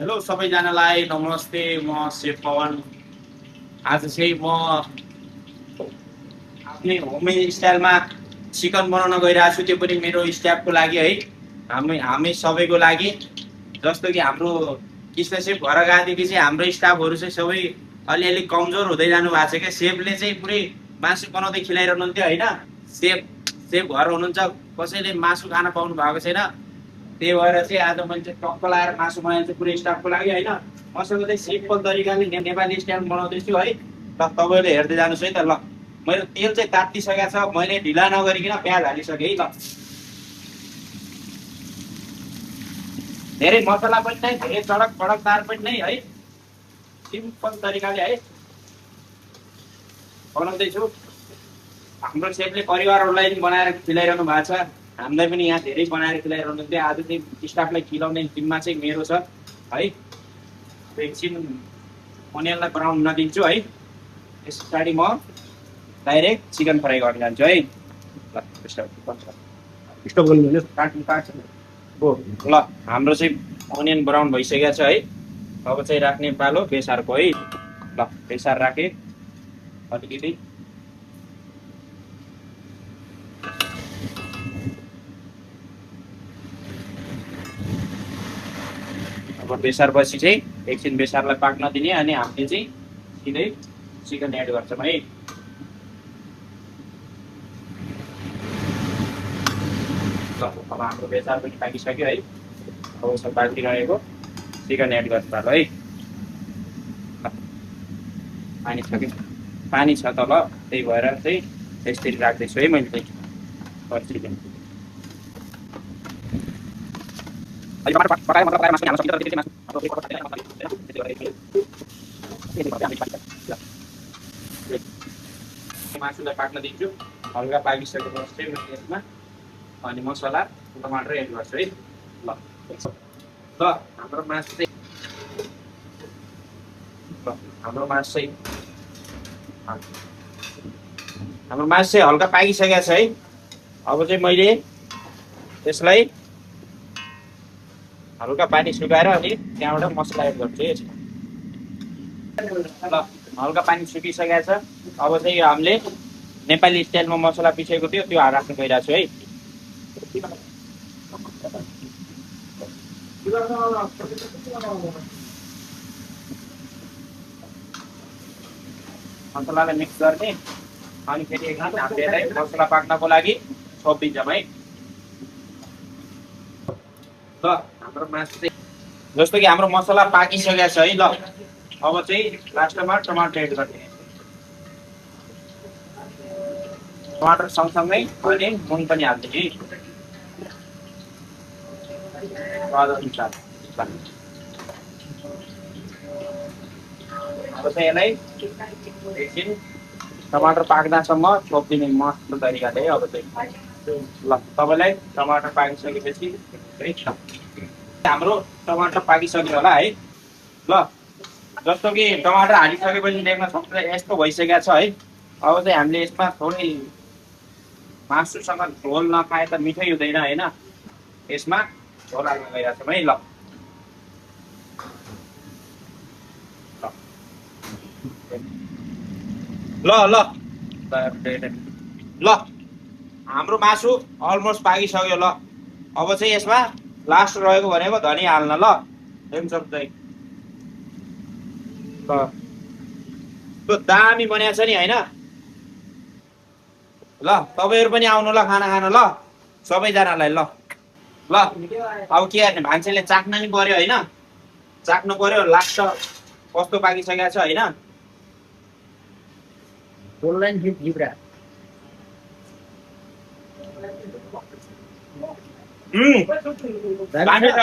Hello सबैजनालाई नमस्ते। म शेफ पवन। आज चाहिँ म आफ्नै होम स्टाइलमा चिकन बनाउन गइरहेको छु, त्यो पनि मेरो स्टाफको लागि है, हामी सबैको लागि। जस्तो कि हाम्रो कृष्ण सेफ घर गएदेखि चाहिँ हाम्रो स्टाफहरू चाहिँ सबै अलिअलि कमजोर हुँदै जानु भएको छ क्या। सेफले चाहिँ पुरै मासु बनाउँदै खिलाइरहनुहुन्थ्यो होइन। सेफ सेफ घर हुनुहुन्छ, कसैले मासु खान पाउनु भएको छैन। त्यही भएर चाहिँ आज मैले चाहिँ टक्क लगाएर मासु बनाएको छु पुरै स्टाफको लागि होइन। मसँग चाहिँ सिम्पल तरिकाले नेपाली स्टाइल बनाउँदैछु है। ल तपाईँले हेर्दै जानुहोस् है त। ल मैले तेल चाहिँ तात्तिसकेको छ, मैले ढिला नगरिकन प्याज हालिसकेँ है। ल धेरै मसला पनि नै, धेरै चडक पडकदार पनि नै है, सिम्पल तरिकाले है बनाउँदैछु। हाम्रो सेफले परिवारहरूलाई पनि बनाएर खिलाइरहनु भएको छ, हामीलाई पनि यहाँ धेरै बनाएर खिलाइरहनु थियो। आज चाहिँ स्टाफलाई खिलाउने जिम्मा चाहिँ मेरो छ है। एकछिन अनियनलाई बनाउन नदिन्छु है। यस पछाडि म डाइरेक्ट चिकन फ्राई गर्न जान्छु है। ल स्टप गर्नु काट्छु हो। ल हाम्रो चाहिँ अनियन ब्राउन भइसकेको छ है। अब चाहिँ राख्ने पालो बेसारको है। ल बेसार राखेँ अलिकति। अब बेसार पछि चाहिँ एकछिन बेसारलाई पाक्न दिने अनि हामीले चाहिँ सिधै चिकन एड गर्छौँ है। अब हाम्रो बेसार पनि पाकिसक्यो है। अब यसो पाकिरहेको चिकन एड गर्छ है। पानी छ कि पानी छ तल, त्यही भएर चाहिँ यसरी राख्दैछु है मैले चाहिँ चिकन। मासुलाई पाक्न दिन्छु। हल्का पाकिसकेपछि चाहिँ मैले यसमा अनि मसला टमाटर एड गर्छु है। ल हाम्रो मासु चाहिँ हाम्रो मासु चाहिँ हल्का पाकिसकेको छ है। अब चाहिँ मैले यसलाई हल्का पानी सुकाएर अनि त्यहाँबाट मसला एड गर्छु है। ल हल्का पानी सुकिसकेको छ। अब चाहिँ हामीले नेपाली स्टाइलमा मसला पिसेको थियो त्यो राख्नु गइरहेको छु है। मसलालाई मिक्स गर्ने अनि फेरि एकछिन हामीले मसला पाक्नको लागि छोपिदिन्छौँ है। ल हाम्रो मासु चाहिँ जस्तो कि हाम्रो मसला पाकिसकेको छ है। ल अब चाहिँ लास्टमा टमाटर एड गर्ने। टमाटर सँगसँगै अनि नुन पनि हाल्दिने स्वाद अनुसार। अब चाहिँ यसलाई एकछिन टमाटर पाक्दासम्म छोपिदिने मस्त तरिकाले है। अब चाहिँ ल तपाईँलाई टमाटर पाकिसकेपछि हाम्रो टमाटर पाकिसक्यो होला है। ल जस्तो कि टमाटर हालिसकेपछि देख्न सक्छ यस्तो भइसकेको छ है। अब चाहिँ हामीले यसमा थोरै मासुसँग झोल नखाए त मिठै हुँदैन होइन। यसमा झोल हाल्न गइरहेको छौँ है। ल हाम्रो मासु अलमोस्ट पाकिसक्यो। ल अब चाहिँ यसमा लास्ट रहेको भनेको धनिया हाल्न। ल चाहिँ त्यो दामी बनाएको छ नि होइन। ल तपाईँहरू पनि आउनु ल खाना खान। ल सबैजनालाई ल ल अब के गर्ने, मान्छेले चाख्न नि पर्यो होइन। चाख्नु पर्यो लास्ट कस्तो पाकिसकेको छ होइन। दामी छ।